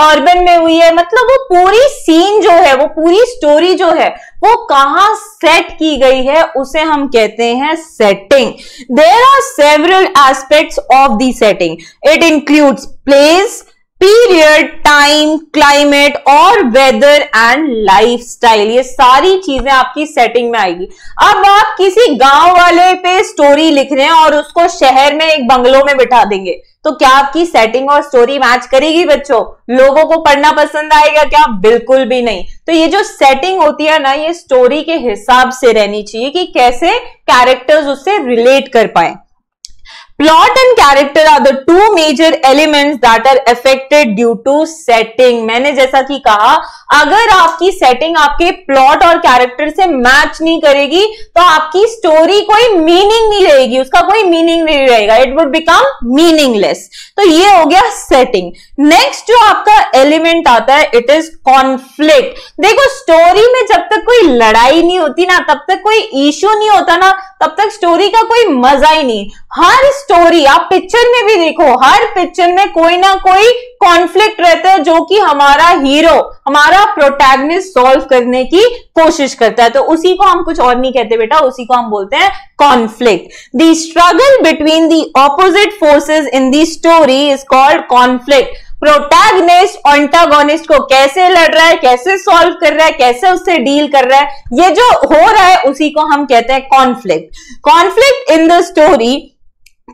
अर्बन में हुई है? मतलब वो पूरी सीन जो है, वो पूरी स्टोरी जो है, वो कहां सेट की गई है, उसे हम कहते हैं setting. There are several aspects of the setting. It includes place, period, time, climate और वेदर एंड लाइफस्टाइल. ये सारी चीजें आपकी सेटिंग में आएगी. अब आप किसी गांव वाले पे स्टोरी लिख रहे हैं और उसको शहर में एक बंगलो में बिठा देंगे, तो क्या आपकी सेटिंग और स्टोरी मैच करेगी बच्चों? लोगों को पढ़ना पसंद आएगा क्या? बिल्कुल भी नहीं. तो ये जो सेटिंग होती है ना, ये स्टोरी के हिसाब से रहनी चाहिए कि कैसे कैरेक्टर्स उससे रिलेट कर पाए. Plot and character are the two major elements that are affected due to setting. मैंने जैसा कि कहा, अगर आपकी सेटिंग आपके प्लॉट और कैरेक्टर से मैच नहीं करेगी तो आपकी स्टोरी कोई मीनिंग नहीं रहेगी, उसका कोई मीनिंग नहीं रहेगा. It would become meaningless. तो ये हो गया सेटिंग. नेक्स्ट जो आपका एलिमेंट आता है, इट इज कॉन्फ्लिक्ट. देखो, स्टोरी में जब तक कोई लड़ाई नहीं होती ना, तब तक कोई इश्यू नहीं होता ना, तब तक स्टोरी का कोई मजा ही नहीं. हर स्टोरी आप पिक्चर में भी देखो, हर पिक्चर में कोई ना कोई कॉन्फ्लिक्ट रहता है जो कि हमारा हीरो, हमारा प्रोटैगनिस्ट सॉल्व करने की कोशिश करता है. तो उसी को हम कुछ और नहीं कहते बेटा, उसी को हम बोलते हैं conflict. The struggle between the opposite forces in the story is called conflict. Protagonist antagonist को कैसे लड़ रहा है, कैसे सॉल्व कर रहा है, कैसे उससे डील कर रहा है, ये जो हो रहा है उसी को हम कहते हैं conflict. Conflict in the story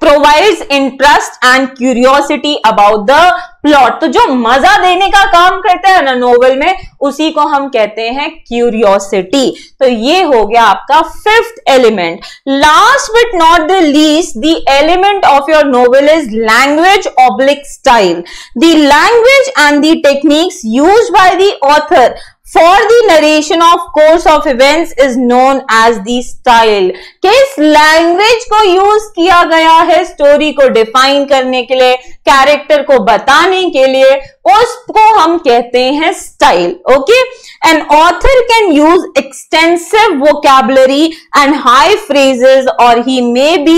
provides interest and curiosity about the plot. तो जो मजा देने का काम करता है ना नोवेल में, उसी को हम कहते हैं क्यूरियोसिटी. तो ये हो गया आपका 5th element. Last but not the least, the element of your novel is language oblique style. The language and the techniques used by the author for the narration of course of events is known as the style. किस language को use किया गया है story को define करने के लिए, character को बताने के लिए, उसको हम कहते हैं style. Okay, an author can use extensive vocabulary and high phrases, or he may be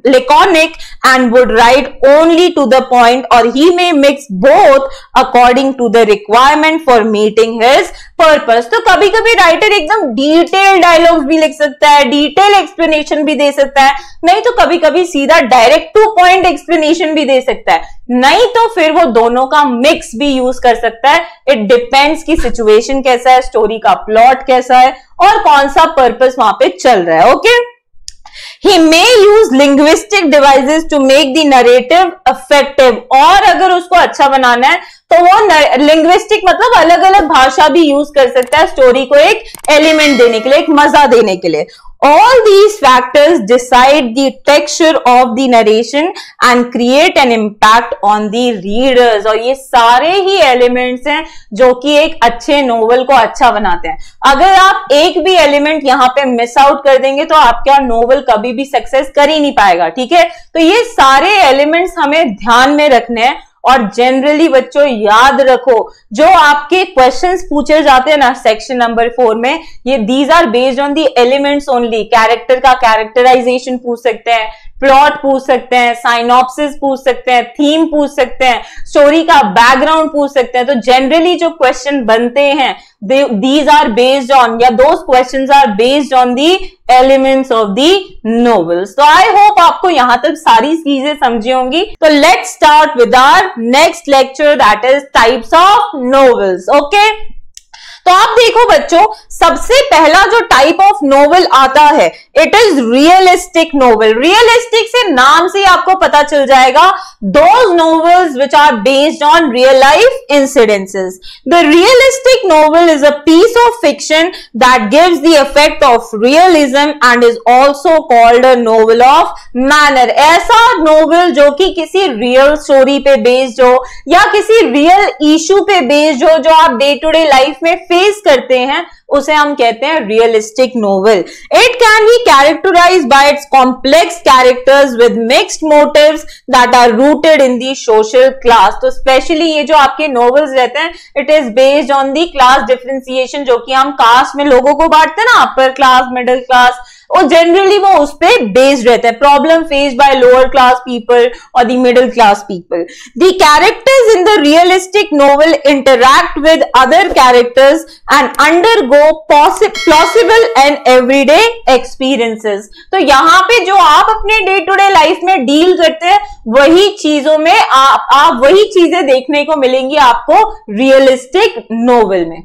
laconic and would write only to the point, or he may mix both according to the requirement for meeting his purpose. तो कभी कभी writer एकदम detail dialogues भी लिख सकता है, detail explanation भी दे सकता है, नहीं तो कभी कभी सीधा डायरेक्ट टू पॉइंट एक्सप्लेनेशन भी दे सकता है, नहीं तो फिर वो दोनों का मिक्स ट्रिक्स भी यूज कर सकता है। इट डिपेंड्स कि सिचुएशन कैसा है, स्टोरी का प्लॉट कैसा है और कौन सा पर्पस वहां पे चल रहा है। Okay, He may use linguistic devices to make the narrative effective। और अगर उसको अच्छा बनाना है तो वो लिंग्विस्टिक मतलब अलग अलग भाषा भी यूज कर सकता है स्टोरी को एक एलिमेंट देने के लिए, एक मजा देने के लिए। All these factors decide the texture of the narration and create an impact on the readers। और ये सारे ही एलिमेंट्स हैं जो कि एक अच्छे नोवेल को अच्छा बनाते हैं। अगर आप एक भी एलिमेंट यहाँ पे मिस आउट कर देंगे तो आपका नोवेल कभी भी सक्सेस कर ही नहीं पाएगा। ठीक है, तो ये सारे एलिमेंट्स हमें ध्यान में रखने हैं। और जनरली बच्चों याद रखो, जो आपके क्वेश्चंस पूछे जाते हैं ना सेक्शन नंबर 4 में, ये these are based on the elements only. Character का कैरेक्टराइजेशन पूछ सकते हैं, प्लॉट पूछ सकते हैं, साइनॉप्सिस पूछ सकते हैं, थीम पूछ सकते हैं, स्टोरी का बैकग्राउंड पूछ सकते हैं। तो जनरली जो क्वेश्चन बनते हैं these are based on, या those questions are based on the elements of the novels। तो I hope आपको यहां तक सारी चीजें समझी होंगी। तो let's start with our next lecture, that is types of novels। Okay, तो आप देखो बच्चों, सबसे पहला जो टाइप ऑफ नोवेल आता है it is realistic novel. Realistic से नाम से आपको पता चल जाएगा, those novels which are based on real life incidences. The realistic novel is a piece of fiction that gives the effect of realism and is also called a novel of manner. ऐसा novel जो कि किसी real story पे based हो या किसी real issue पे based हो, जो आप डे टू डे लाइफ में फेस करते हैं, उसे हम कहते हैं realistic novel. It can be characterised by its complex characters with mixed motives that are rooted in the social class. तो स्पेशली ये जो आपके नोवेल्स रहते हैं, it is based on the class differentiation, जो कि हम कास्ट में लोगों को बांटते हैं ना, अपर क्लास, मिडिल क्लास, और जनरली वो उस पे बेस्ड रहता है। Problem faced by lower class people और the middle class people. The characters in the realistic novel interact with other characters and undergo plausible and everyday experiences. तो यहाँ पे जो आप अपने डे टू डे लाइफ में डील करते हैं, वही चीजों में आप वही चीजें देखने को मिलेंगी आपको रियलिस्टिक नोवेल में।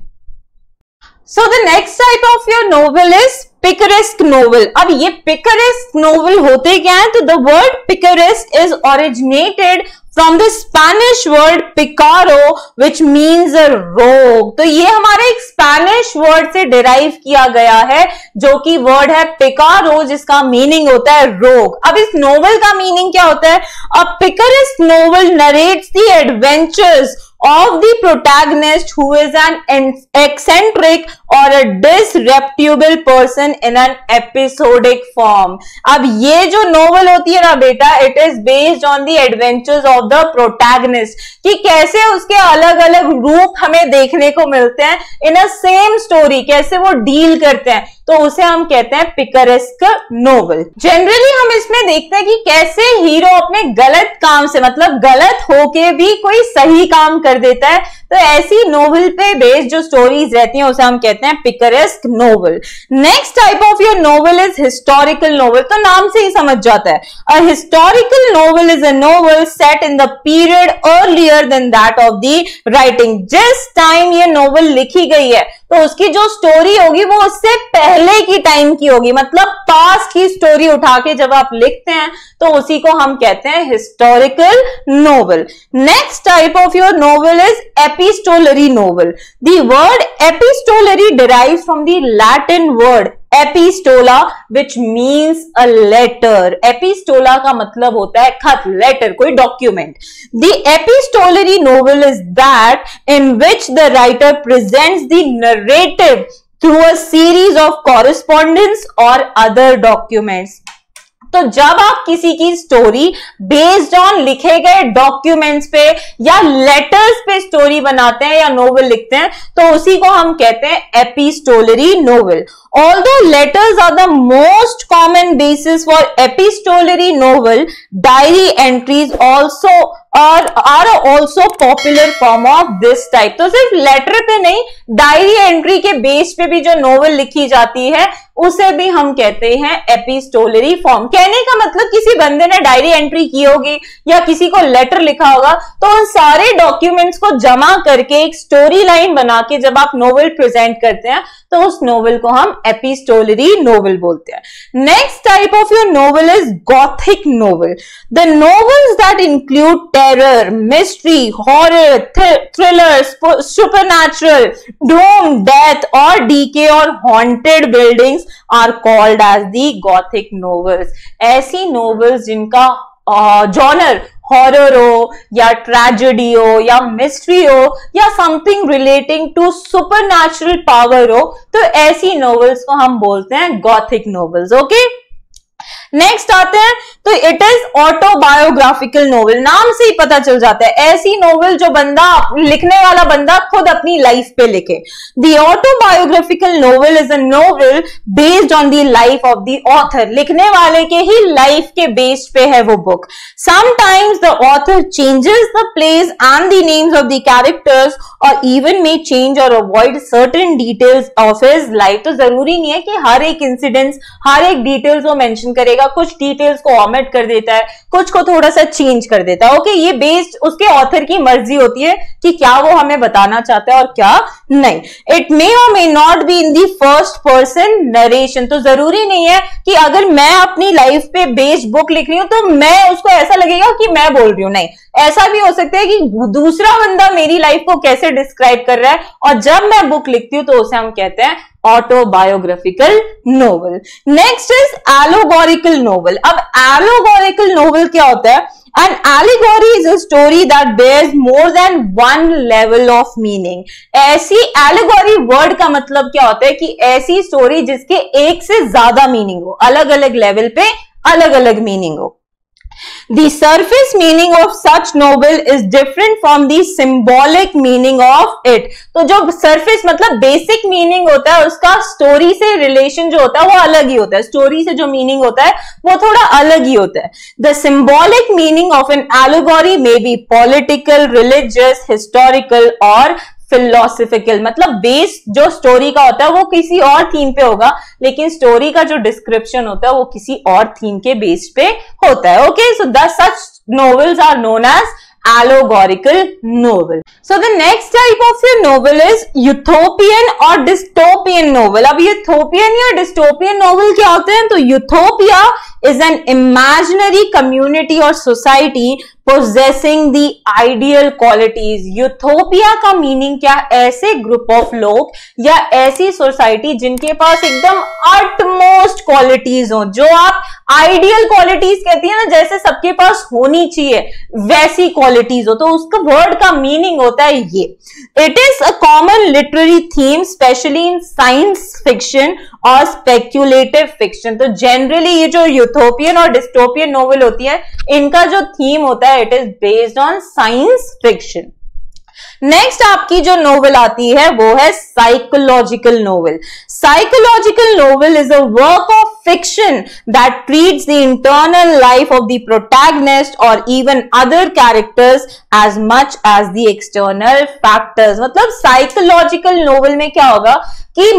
So the next type of your novel is picaresque novel। अब ये picaresque novel होते क्या है? तो the word picaresque is originated from the Spanish word picaro which means a rogue। तो ये हमारे एक स्पेनिश वर्ड से डिराइव किया गया है, जो कि वर्ड है पिकारो, जिसका मीनिंग होता है रोग। अब इस नोवेल का मीनिंग क्या होता है? A picaresque novel narrates the adventures of the protagonist who is an eccentric or a disreputable person in an episodic form। अब ये जो नोवेल होती है ना बेटा, it is based on the adventures of the protagonist, कि कैसे उसके अलग अलग रूप हमें देखने को मिलते हैं इन अ सेम स्टोरी, कैसे वो डील करते हैं, तो उसे हम कहते हैं पिकरेस्क नोवेल। जनरली हम इसमें देखते हैं कि कैसे हीरो अपने गलत काम से, मतलब गलत होके भी कोई सही काम कर देता है। तो ऐसी नोवेल पे बेस्ड जो स्टोरीज रहती हैं उसे हम कहते हैं picaresque novel. Next type of your novel is historical novel. तो नाम से ही समझ जाता है, a historical novel is a novel set in the period earlier than that of the writing. जिस टाइम ये नोवेल लिखी गई है तो उसकी जो स्टोरी होगी वो उससे पहले की टाइम की होगी, मतलब पास्ट की स्टोरी उठा के जब आप लिखते हैं तो उसी को हम कहते हैं historical novel. Next type of your novel is epistolary novel। The word epistolary derives from the Latin word epistola which means a letter। epistola का मतलब होता है खत, लेटर, कोई document. The epistolary novel is that in which the writer presents the narrative through a series of correspondence or other documents। तो जब आप किसी की स्टोरी बेस्ड ऑन लिखे गए डॉक्यूमेंट्स पे या लेटर्स पे स्टोरी बनाते हैं या नोवेल लिखते हैं, तो उसी को हम कहते हैं epistolary novel. Although letters are the most common basis for epistolary novel, diary entries also are also popular form of this type। तो सिर्फ लेटर पे नहीं, डायरी एंट्री के बेस पे भी जो नोवेल लिखी जाती है उसे भी हम कहते हैं एपिस्टोलरी फॉर्म। कहने का मतलब किसी बंदे ने डायरी एंट्री की होगी या किसी को लेटर लिखा होगा, तो उन सारे डॉक्यूमेंट्स को जमा करके एक स्टोरी लाइन बना के जब आप नोवेल प्रेजेंट करते हैं तो उस नोवेल को हम एपिस्टोलरी नोवेल बोलते हैं। Next type of your novel is Gothic novel. The novels that include terror, mystery, horror, thriller, supernatural, doom, death और डीके और haunted buildings are called as the Gothic novels. ऐसी novels जिनका genre horror हो या tragedy हो या mystery हो या something relating to supernatural power हो, तो ऐसी नॉवेल्स को हम बोलते हैं गॉथिक नॉवेल्स। ओके, नेक्स्ट आते हैं तो इट इज ऑटोबायोग्राफिकल नोवेल। नाम से ही पता चल जाता है ऐसी नोवेल जो बंदा, लिखने वाला बंदा खुद अपनी लाइफ पे लिखे। The autobiographical novel is a novel based on the life of the author. लिखने वाले के ही लाइफ के बेस पे है वो book. Sometimes the author changes the place and the names of the characters और इवन मे चेंज और avoid certain details of his life. तो जरूरी नहीं है कि हर एक इंसिडेंट्स, हर एक डिटेल्स वो मेंशन करेगा, कुछ डिटेल्स को ऑमिट कर देता है, कुछ को थोड़ा सा चेंज कर देता है। ओके, ये बेस्ड उसके ऑथर की मर्जी होती है कि क्या वो हमें बताना चाहता है और क्या नहीं। इट मे और may not be in the first person narration. तो जरूरी नहीं है कि अगर मैं अपनी लाइफ पे बेस्ड बुक लिख रही हूं तो मैं उसको ऐसा लगेगा कि मैं बोल रही हूं। नहीं, ऐसा भी हो सकता है कि दूसरा बंदा मेरी लाइफ को कैसे डिस्क्राइब कर रहा है, और जब मैं बुक लिखती हूं तो उसे हम कहते हैं autobiographical novel. Next is allegorical novel. अब एलोगोरिकल नोवेल क्या होता है? An allegory is a story that bears more than one level of meaning. ऐसी allegory वर्ड का मतलब क्या होता है कि ऐसी स्टोरी जिसके एक से ज्यादा मीनिंग हो, अलग अलग लेवल पे अलग अलग मीनिंग हो। The surface meaning of such novel is different from the symbolic meaning of it. तो जो surface मतलब basic meaning होता है उसका स्टोरी से रिलेशन जो होता है वो अलग ही होता है। स्टोरी से जो मीनिंग होता है वो थोड़ा अलग ही होता है। The symbolic meaning of an allegory may be political, religious, historical और फिलोसफिकल। मतलब बेस जो स्टोरी का होता है वो किसी और थीम पे होगा, लेकिन स्टोरी का जो डिस्क्रिप्शन होता है वो किसी और थीम के बेस पे होता है। Okay, so the such novels are known as allegorical novel. So the next type of your novel is Ethiopian और डिस्टोपियन नोवेल। अब यूथोपियन या डिस्टोपियन नोवेल क्या होते हैं? तो Ethiopia is an imaginary community or society possessing the ideal qualities. Ethiopia का meaning क्या? ऐसे ग्रुप ऑफ लोग या ऐसी सोसाइटी जिनके पास एकदम अटमोस्ट क्वालिटीज हो, जो आप आइडियल क्वालिटीज कहती है ना, जैसे सबके पास होनी चाहिए वैसी क्वालिटीज हो, तो उसका वर्ड का मीनिंग होता है ये। It is a common literary theme specially in science fiction और स्पेक्यूलेटिव फिक्शन। तो जनरली ये जो यूथोपियन और डिस्टोपियन नोवेल होती है इनका जो थीम होता है it is based on science fiction. Next आपकी जो नोवेल आती है वो है psychological novel. Psychological novel is a work of fiction that treats the internal life of the protagonist or even other characters as much as the external factors. मतलब psychological novel में क्या होगा कि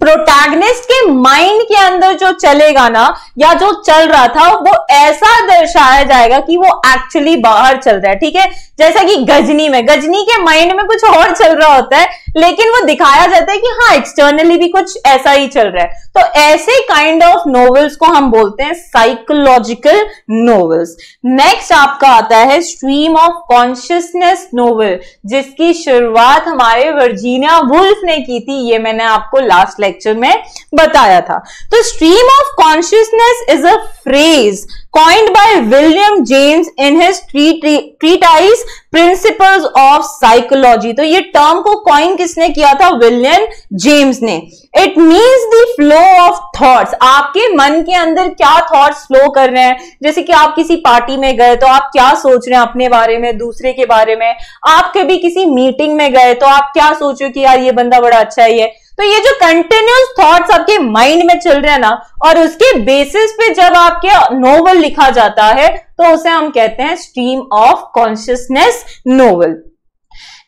प्रोटैगनिस्ट के माइंड के अंदर जो चलेगा ना या जो चल रहा था वो ऐसा दर्शाया जाएगा कि वो एक्चुअली बाहर चल रहा है। ठीक है, जैसा कि गजनी में, गजनी के माइंड में कुछ और चल रहा होता है लेकिन वो दिखाया जाता है कि हाँ एक्सटर्नली भी कुछ ऐसा ही चल रहा है। तो ऐसे काइंड ऑफ नॉवेल्स को हम बोलते हैं साइकोलॉजिकल नॉवेल्स। नेक्स्ट आपका आता है स्ट्रीम ऑफ कॉन्शियसनेस नॉवेल, जिसकी शुरुआत हमारे वर्जीनिया वुल्फ ने की थी। ये मैंने आपको लास्ट लेक्चर में बताया था। तो stream of consciousness is a phrase coined by William James in his treatise Principles of Psychology। तो ये टर्म को कॉइन किसने किया था? विलियम जेम्स ने। It means the flow of thoughts. आपके मन के अंदर क्या थॉट्स फ्लो कर रहे हैं, जैसे कि आप किसी पार्टी में गए तो आप क्या सोच रहे हैं अपने बारे में, दूसरे के बारे में। आप कभी किसी मीटिंग में गए तो आप क्या सोच रहे हो कि यार ये बंदा बड़ा अच्छा है ये। तो ये जो कंटिन्यूस थॉट्स आपके माइंड में चल रहे हैं ना, और उसके बेसिस पे जब आपके नोवेल लिखा जाता है तो उसे हम कहते हैं stream of consciousness novel.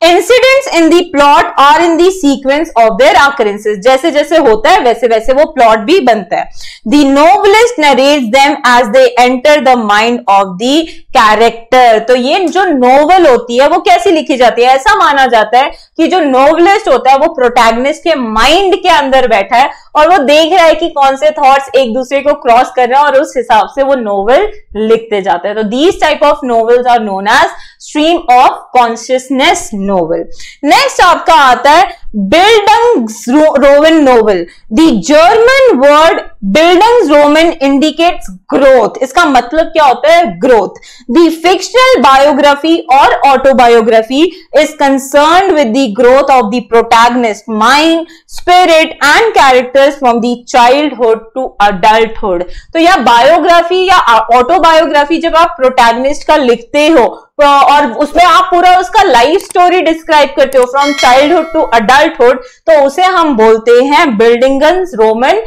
Incidents in the plot are in the sequence of their occurrences, जैसे जैसे होता है वैसे वैसे वो प्लॉट भी बनता है. The novelist narrates them as they enter the mind of the character. तो ये जो नोवेल होती है वो कैसी लिखी जाती है, ऐसा माना जाता है कि जो नोवेलिस्ट होता है वो प्रोटैगनिस्ट के माइंड के अंदर बैठा है और वो देख रहा है कि कौन से थॉट्स एक दूसरे को क्रॉस कर रहे हैं और उस हिसाब से वो नोवेल लिखते जाते हैं. तो these type of novels are known as stream of consciousness novel. Next आपका आता है bildungsroman novel. The German word bildungsroman indicates growth. इसका मतलब क्या होता है, ग्रोथ. द फिक्शनल बायोग्राफी और autobiography is concerned with the growth of the protagonist mind, spirit and characters from the childhood to adulthood. तो यह बायोग्राफी या autobiography जब आप प्रोटैगनिस्ट का लिखते हो और उसमें आप पूरा उसका लाइफ स्टोरी डिस्क्राइब करते हो फ्रॉम चाइल्डहुड टू अडल्टहुड, तो उसे हम बोलते हैं बिल्डंग्सरोमन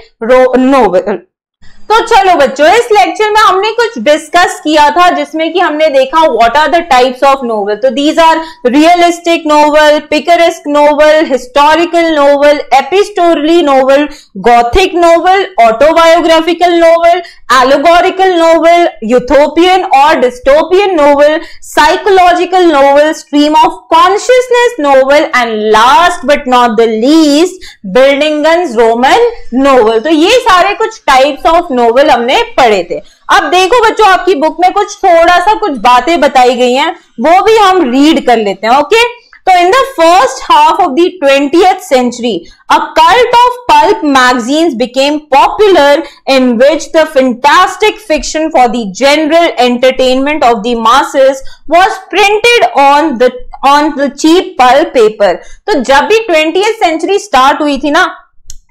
नोवेल. तो चलो बच्चों, इस लेक्चर में हमने कुछ डिस्कस किया था जिसमें कि हमने देखा what are the types of novel. तो these are realistic novel, picaresque novel, historical novel, epistolary novel, gothic novel, autobiographical novel, allegorical novel, utopian और dystopian novel, psychological novel, stream of consciousness novel and last but not the least bildungsroman novel. तो ये सारे कुछ types of novel हमने पढ़े थे. अब देखो बच्चों, आपकी बुक में कुछ थोड़ा सा कुछ बातें बताई गई हैं, वो भी हम रीड कर लेते हैं. ओके, तो in the first half of the 20th century, a cult of pulp magazines became popular in which the fantastic fiction for the general entertainment of the masses was printed on the cheap pulp paper. तो जब भी 20th century start हुई थी ना,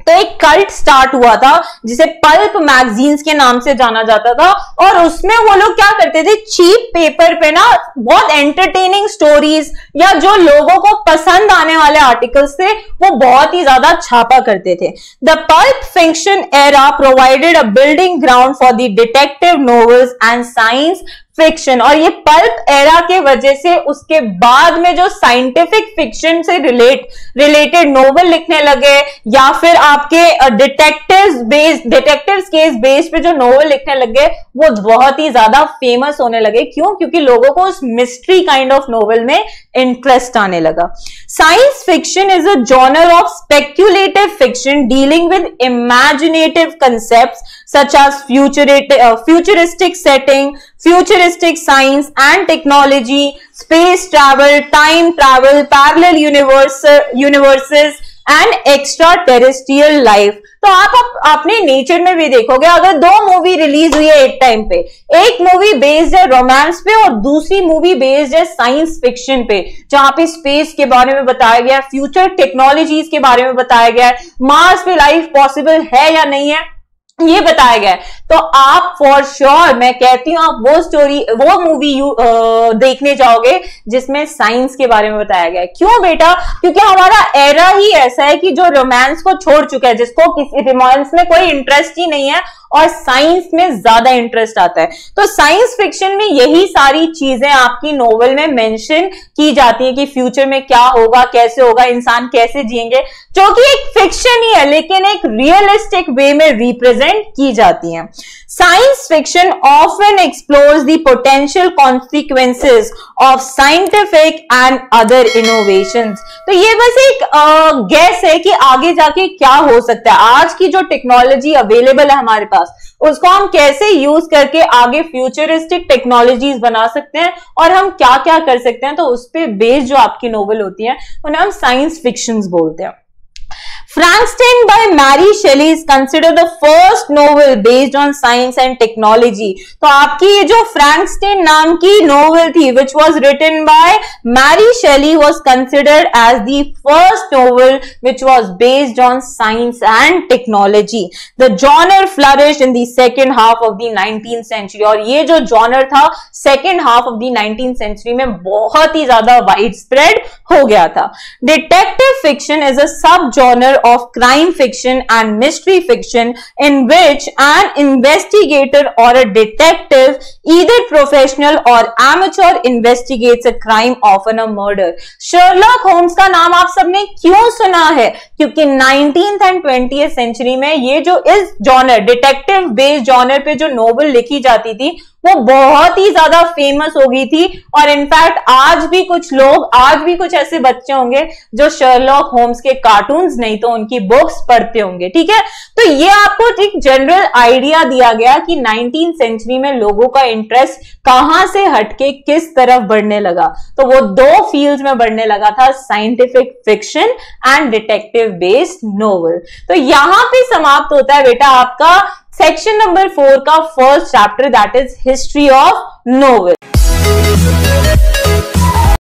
तो एक cult start हुआ था जिसे पल्प मैगजीन्स के नाम से जाना जाता था और उसमें वो लोग क्या करते थे, चीप पेपर पे ना बहुत एंटरटेनिंग स्टोरीज या जो लोगों को पसंद आने वाले आर्टिकल्स थे वो बहुत ही ज्यादा छापा करते थे. The pulp fiction era provided a building ground for the detective novels and science fiction. और ये पल्प एरा के वजह से उसके बाद में जो साइंटिफिक फिक्शन से रिलेटेड नोवेल लिखने लगे या फिर आपके डिटेक्टिव्स केस बेस्ड पे जो नोवेल लिखने लगे वो बहुत ही ज्यादा फेमस होने लगे. क्यों? क्योंकि लोगों को उस मिस्ट्री काइंड ऑफ नोवेल में इंटरेस्ट आने लगा. Science fiction is a genre of speculative fiction dealing with imaginative concepts such as futuristic setting, futuristic science and technology, space travel, time travel, parallel universes and extraterrestrial life. तो आप अपने nature में भी देखोगे, अगर दो मूवी रिलीज हुई है एक टाइम पे, एक मूवी बेस्ड है रोमांस पे और दूसरी मूवी बेस्ड है साइंस फिक्शन पे, जहां पे स्पेस के बारे में बताया गया है, फ्यूचर टेक्नोलॉजीज के बारे में बताया गया है, मार्स पे लाइफ पॉसिबल है या नहीं है ये बताया गया है, तो आप फॉर श्योर मैं कहती हूं आप वो मूवी देखने जाओगे जिसमें साइंस के बारे में बताया गया है. क्यों बेटा? क्योंकि हमारा एरा ही ऐसा है कि जो रोमांस को छोड़ चुका है, जिसको किसी रोमांस में कोई इंटरेस्ट ही नहीं है और साइंस में ज्यादा इंटरेस्ट आता है. तो साइंस फिक्शन में यही सारी चीजें आपकी नोवेल में मेंशन की जाती है कि फ्यूचर में क्या होगा, कैसे होगा, इंसान कैसे जिएंगे, जो कि एक फिक्शन ही है लेकिन एक रियलिस्टिक वे में रिप्रेजेंट की जाती है. Science fiction often explores the potential consequences of scientific and other innovations. तो ये बस एक गैस है कि आगे जाके क्या हो सकता है. आज की जो टेक्नोलॉजी अवेलेबल है हमारे पास, उसको हम कैसे यूज करके आगे फ्यूचरिस्टिक टेक्नोलॉजीज बना सकते हैं और हम क्या क्या कर सकते हैं. तो उस पे बेस्ड जो आपकी नोवेल होती है उन्हें हम साइंस फिक्शंस बोलते हैं. Frankenstein by Mary Shelley is considered the first novel based on science and technology. तो आपकी ये जो Frankenstein नाम की novel थी, which was written by Mary Shelley, was considered as the first novel which was based on science and technology. The genre flourished in the second half of the 19th century. और ये जो genre था second half of the 19th century में बहुत ही ज्यादा widespread हो गया था. Detective fiction is a sub-genre of crime fiction and mystery fiction in which an investigator or a detective, either professional or amateur, investigates a crime, often a murder. Sherlock Holmes का नाम आप सबने क्यों सुना है? क्योंकि 19th and 20th सेंचुरी में ये जो इस जॉनर, डिटेक्टिव बेस्ड जॉनर पे जो नोवेल लिखी जाती थी वो बहुत ही ज्यादा फेमस हो गई थी। और इनफैक्ट आज भी कुछ ऐसे बच्चे होंगे जो शर्लॉक होम्स के कार्टून्स नहीं तो उनकी बुक्स पढ़ते होंगे। ठीक है, तो ये आपको एक जनरल आइडिया दिया गया कि 19th सेंचुरी में लोगों का इंटरेस्ट कहां से हटके किस तरफ बढ़ने लगा। तो वो दो फील्ड्स में बढ़ने लगा था, scientific fiction and detective based novel. तो यहां पे समाप्त होता है बेटा आपका सेक्शन नंबर 4 का first chapter, that is history of novel.